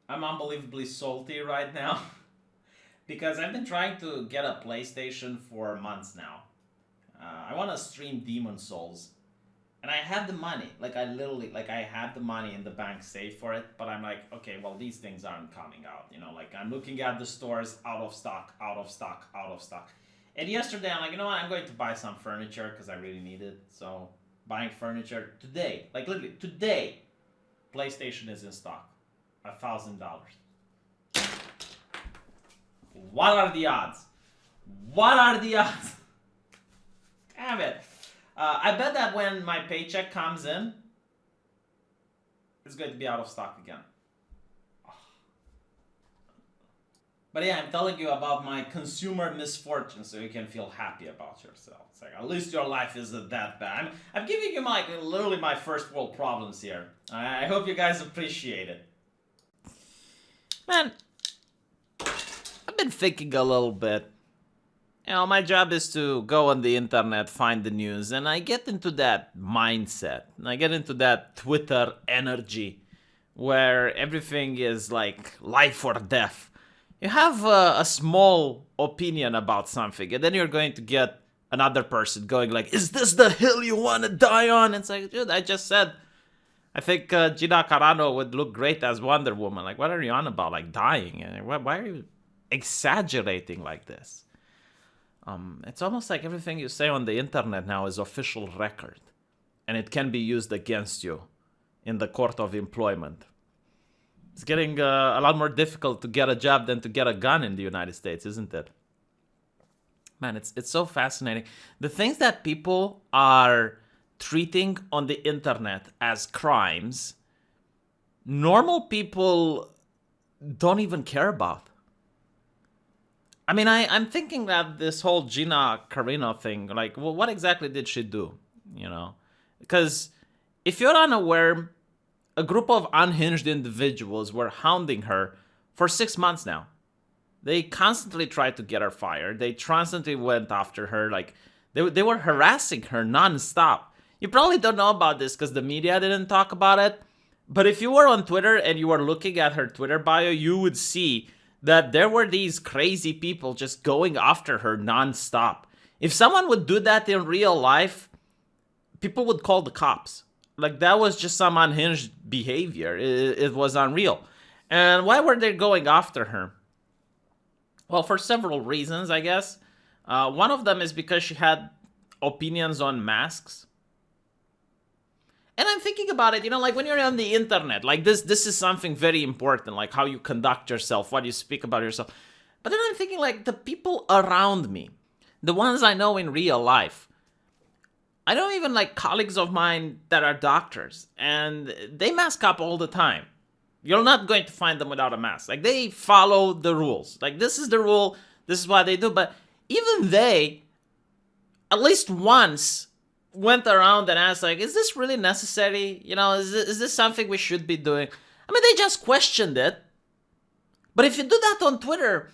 I'm unbelievably salty right now because I've been trying to get a PlayStation for months now. I want to stream Demon Souls, and I had the money. Like I literally, like I had the money in the bank saved for it. But I'm like, okay, well these things aren't coming out. Like I'm looking at the stores, out of stock, out of stock, out of stock. And yesterday I'm like, you know what? I'm going to buy some furniture because I really need it. So buying furniture today, like literally today, PlayStation is in stock, $1,000. What are the odds? What are the odds? Damn it. I bet that when my paycheck comes in, it's going to be out of stock again. But yeah, I'm telling you about my consumer misfortune so you can feel happy about yourself. It's like, at least your life isn't that bad. I'm giving you literally my first world problems here. I hope you guys appreciate it. Man, I've been thinking a little bit. My job is to go on the internet, find the news, and I get into that mindset. I get into that Twitter energy where everything is like life or death. You have a small opinion about something, and then you're going to get another person going like, is this the hill you want to die on? And it's like, dude, I just said, I think Gina Carano would look great as Wonder Woman. Like, what are you on about? Like, dying? And why are you exaggerating like this? It's almost like everything you say on the internet now is official record, and it can be used against you in the court of employment. It's getting a lot more difficult to get a job than to get a gun in the United States, isn't it? Man, it's so fascinating. The things that people are treating on the internet as crimes, normal people don't even care about. I mean, I'm thinking that this whole Gina Carano thing, like, well, what exactly did she do? Because if you're unaware, a group of unhinged individuals were hounding her for 6 months now. They constantly tried to get her fired. They constantly went after her. Like, they were harassing her nonstop. You probably don't know about this because the media didn't talk about it. But if you were on Twitter and you were looking at her Twitter bio, you would see that there were these crazy people just going after her nonstop. If someone would do that in real life, people would call the cops. Like, that was just some unhinged behavior. It was unreal. And why were they going after her? Well, for several reasons, I guess. One of them is because she had opinions on masks. And I'm thinking about it, like when you're on the internet, like this is something very important, like how you conduct yourself, what you speak about yourself. But then I'm thinking like the people around me, the ones I know in real life, I know even like colleagues of mine that are doctors, and they mask up all the time. You're not going to find them without a mask. Like, they follow the rules. Like, this is the rule, this is what they do. But even they, at least once, went around and asked, like, is this really necessary? Is this something we should be doing? I mean, they just questioned it. But if you do that on Twitter,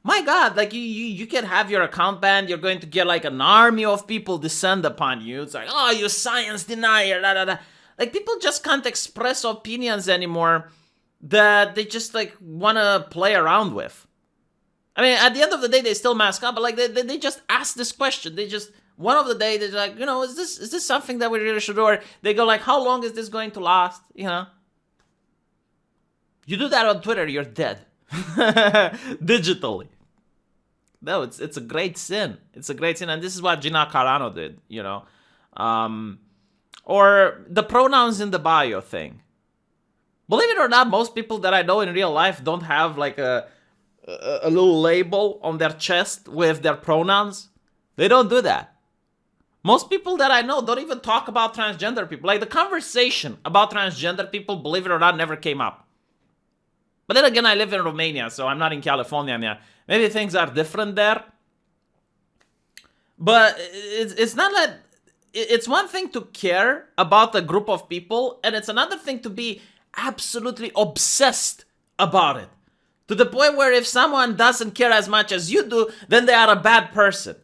my God, like, you can have your account banned. You're going to get, like, an army of people descend upon you. It's like, oh, you science denier, da, da, da. Like, people just can't express opinions anymore that they just, like, want to play around with. I mean, at the end of the day, they still mask up, but, like, they just ask this question. They just, one of the day, they're like, is this something that we really should do? Or they go, like, how long is this going to last? You do that on Twitter, you're dead. Digitally. No, it's a great sin. It's a great sin, and this is what Gina Carano did, or the pronouns in the bio thing. Believe it or not, most people that I know in real life don't have like a little label on their chest with their pronouns. They don't do that. Most people that I know don't even talk about transgender people. Like, the conversation about transgender people, believe it or not, never came up. But then again, I live in Romania, so I'm not in California now. Maybe things are different there. But it's not that... It's one thing to care about a group of people, and it's another thing to be absolutely obsessed about it. To the point where if someone doesn't care as much as you do, then they are a bad person.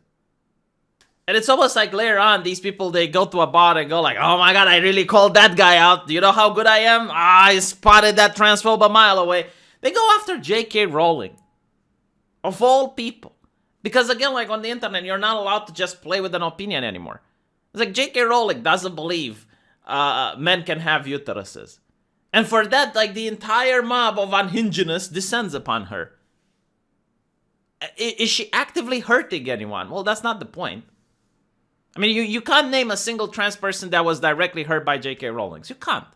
And it's almost like later on, these people, they go to a bar and go like, oh my God, I really called that guy out. Do you know how good I am? I spotted that transphobe a mile away. They go after J.K. Rowling, of all people. Because again, like on the internet, you're not allowed to just play with an opinion anymore. It's like J.K. Rowling doesn't believe men can have uteruses. And for that, like the entire mob of unhingedness descends upon her. Is she actively hurting anyone? Well, that's not the point. I mean, you can't name a single trans person that was directly hurt by J.K. Rowling. You can't.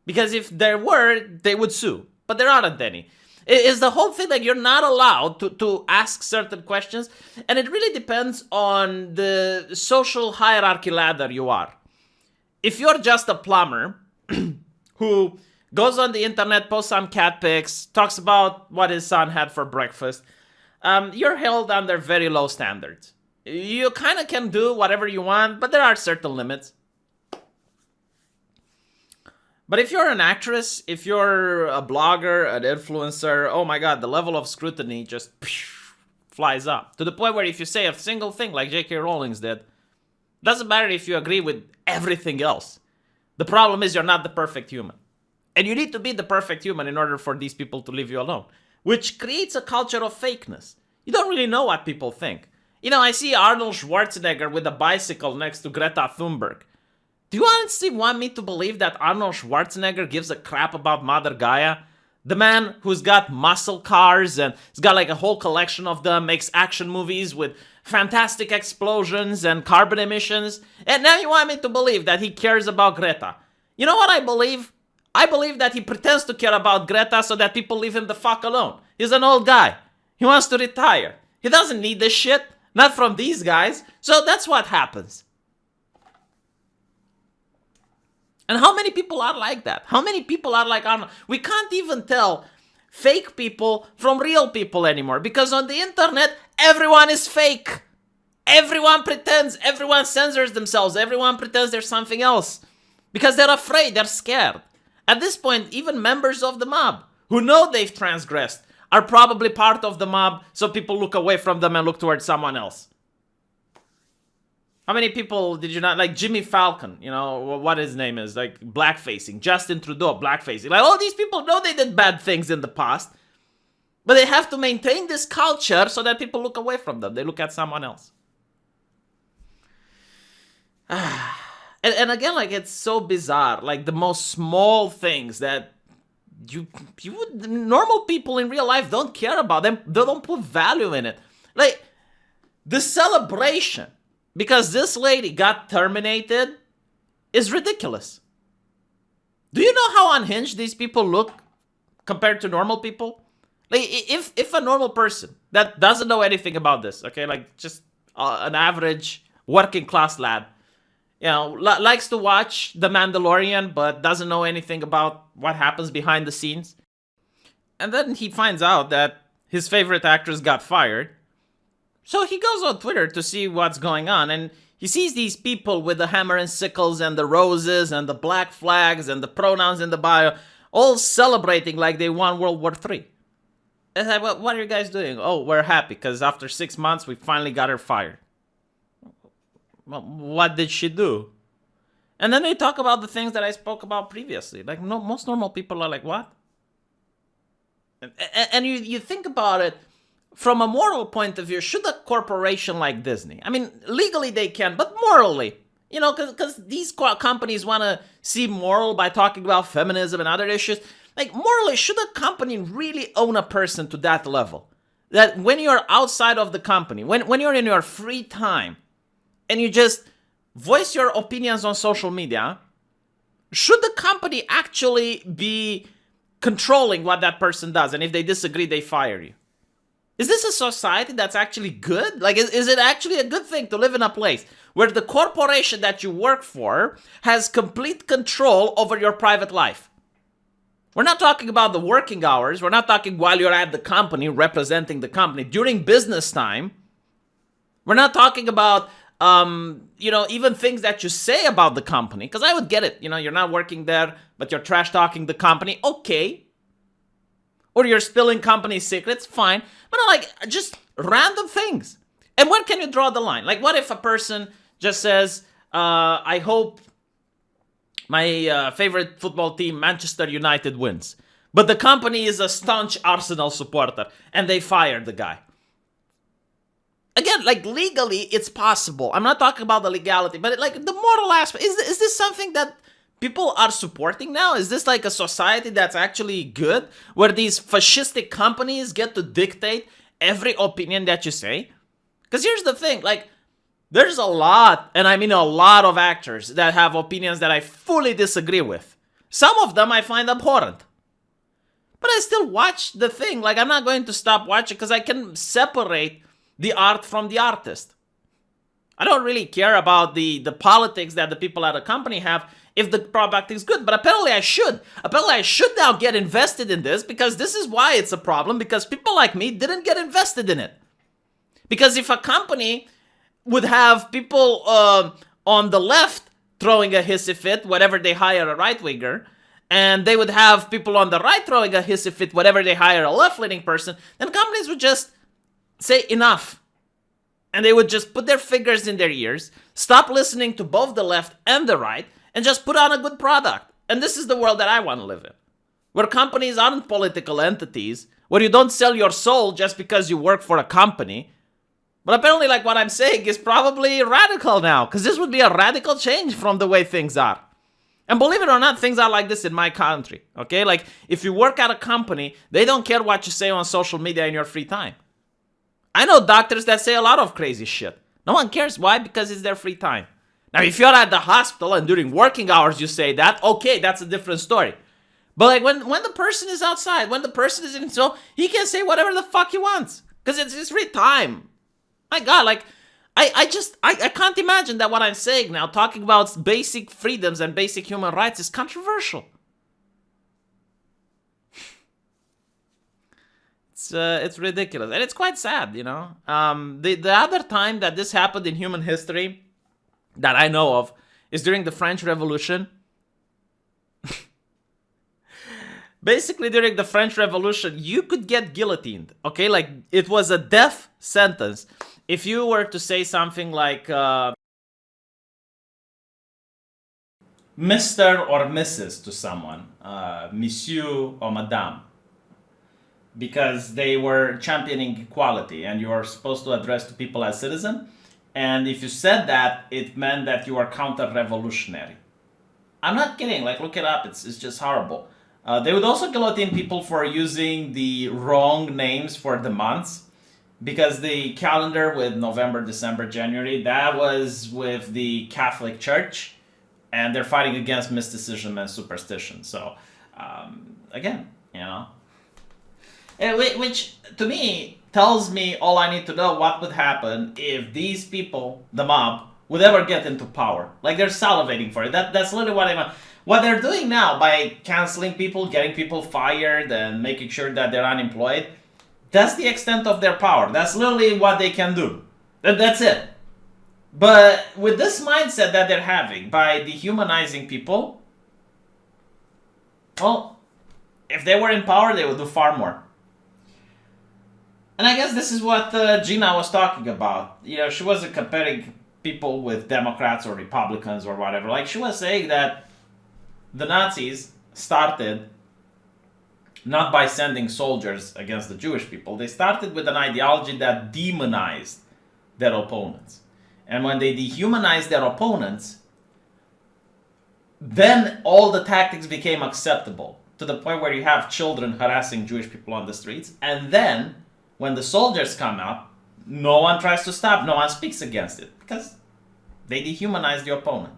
Because if there were, they would sue. But there aren't any. It's the whole thing that you're not allowed to ask certain questions. And it really depends on the social hierarchy ladder you are. If you're just a plumber who goes on the internet, posts some cat pics, talks about what his son had for breakfast, you're held under very low standards. You kind of can do whatever you want, but there are certain limits. But if you're an actress, if you're a blogger, an influencer, oh my god, the level of scrutiny just flies up. To the point where if you say a single thing like J.K. Rowling's did, doesn't matter if you agree with everything else. The problem is you're not the perfect human. And you need to be the perfect human in order for these people to leave you alone. Which creates a culture of fakeness. You don't really know what people think. You know, I see Arnold Schwarzenegger with a bicycle next to Greta Thunberg. Do you honestly want me to believe that Arnold Schwarzenegger gives a crap about Mother Gaia? The man who's got muscle cars and he's got like a whole collection of them, makes action movies with fantastic explosions and carbon emissions. And now you want me to believe that he cares about Greta. You know what I believe? I believe that he pretends to care about Greta so that people leave him the fuck alone. He's an old guy. He wants to retire. He doesn't need this shit. Not from these guys. So that's what happens. And how many people are like that? How many people are like Arnold? We can't even tell fake people from real people anymore. Because on the internet, everyone is fake. Everyone pretends. Everyone censors themselves. Everyone pretends there's something else. Because they're afraid. They're scared. At this point, even members of the mob who know they've transgressed are probably part of the mob, so people look away from them and look towards someone else. How many people did you not like? Jimmy Falcon, you know, what his name is, like blackfacing. Justin Trudeau, blackfacing. Like, all these people know they did bad things in the past, but they have to maintain this culture so that people look away from them. They look at someone else. And again, like, it's so bizarre. Like, the most small things that normal people in real life don't care about them. They don't put value in it. Like, the celebration because this lady got terminated is ridiculous. Do you know how unhinged these people look compared to normal people? Like, if a normal person that doesn't know anything about this, okay, like just an average working class lad, you know, likes to watch The Mandalorian but doesn't know anything about what happens behind the scenes, and then he finds out that his favorite actress got fired. So he goes on Twitter to see what's going on, and he sees these people with the hammer and sickles and the roses and the black flags and the pronouns in the bio, all celebrating like they won World War III. And I said, what are you guys doing? Oh, we're happy because after 6 months, we finally got her fired. Well, what did she do? And then they talk about the things that I spoke about previously. Like, no, most normal people are like, what? And you think about it, from a moral point of view, should a corporation like Disney, I mean, legally they can, but morally, you know, because these companies want to seem moral by talking about feminism and other issues. Like, morally, should a company really own a person to that level? That when you're outside of the company, when you're in your free time, and you just voice your opinions on social media, should the company actually be controlling what that person does? And if they disagree, they fire you. Is this a society that's actually good? Like, is it actually a good thing to live in a place where the corporation that you work for has complete control over your private life? We're not talking about the working hours. We're not talking while you're at the company, representing the company. During business time, we're not talking about, you know, even things that you say about the company. Because I would get it. You know, you're not working there, but you're trash talking the company. Okay. Or you're spilling company secrets, fine. But not like just random things. And where can you draw the line? Like, what if a person just says, I hope my favorite football team, Manchester United, wins. But the company is a staunch Arsenal supporter, and they fired the guy. Again, like legally, it's possible. I'm not talking about the legality, but like the moral aspect. Is this something that people are supporting now? Is this like a society that's actually good, where these fascistic companies get to dictate every opinion that you say? Because here's the thing, like, there's a lot, and I mean a lot of actors that have opinions that I fully disagree with. Some of them I find abhorrent. But I still watch the thing. Like, I'm not going to stop watching because I can separate the art from the artist. I don't really care about the politics that the people at a company have if the product is good. But apparently I should. Apparently I should now get invested in this, because this is why it's a problem, because people like me didn't get invested in it. Because if a company would have people on the left throwing a hissy fit whenever they hire a right-winger, and they would have people on the right throwing a hissy fit whenever they hire a left-leaning person, then companies would just say enough. And they would just put their fingers in their ears, stop listening to both the left and the right, and just put on a good product. And this is the world that I want to live in, where companies aren't political entities, where you don't sell your soul just because you work for a company. But apparently, like, what I'm saying is probably radical now, because this would be a radical change from the way things are. And believe it or not, things are like this in my country, okay? Like, if you work at a company, they don't care what you say on social media in your free time. I know doctors that say a lot of crazy shit. No one cares. Why? Because it's their free time. Now, if you're at the hospital and during working hours you say that, okay, that's a different story. But like when the person is outside, when the person is in so he can say whatever the fuck he wants, because it's his free time. My God, like, I can't imagine that what I'm saying now, talking about basic freedoms and basic human rights, is controversial. It's ridiculous, and it's quite sad, you know. The other time that this happened in human history that I know of is during the French Revolution. Basically, during the French Revolution, you could get guillotined, okay? Like, it was a death sentence if you were to say something like Mr. or Mrs. to someone, Monsieur or Madame, because they were championing equality, and you are supposed to address to people as citizen. And if you said that, it meant that you are counter-revolutionary. I'm not kidding. Like, look it up. It's just horrible. They would also guillotine people for using the wrong names for the months, because the calendar with November, December, January, that was with the Catholic Church, and they're fighting against mysticism and superstition. So, again, you know. Which, to me, tells me all I need to know what would happen if these people, the mob, would ever get into power. Like, they're salivating for it. That's literally what I want. What they're doing now by canceling people, getting people fired, and making sure that they're unemployed, that's the extent of their power. That's literally what they can do. That's it. But with this mindset that they're having, by dehumanizing people, well, if they were in power, they would do far more. And I guess this is what Gina was talking about. You know, she wasn't comparing people with Democrats or Republicans or whatever. Like, she was saying that the Nazis started not by sending soldiers against the Jewish people. They started with an ideology that demonized their opponents. And when they dehumanized their opponents, then all the tactics became acceptable, to the point where you have children harassing Jewish people on the streets. And then, when the soldiers come out, no one tries to stop, no one speaks against it, because they dehumanize the opponent.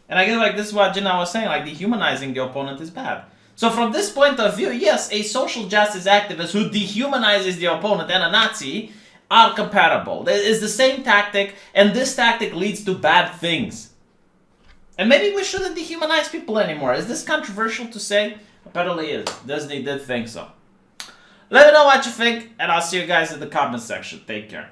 And I guess, like, this is what Gina was saying, like, dehumanizing the opponent is bad. So from this point of view, yes, a social justice activist who dehumanizes the opponent and a Nazi are comparable. It's the same tactic, and this tactic leads to bad things. And maybe we shouldn't dehumanize people anymore. Is this controversial to say? Apparently it is. Disney did think so. Let me know what you think, and I'll see you guys in the comment section. Take care.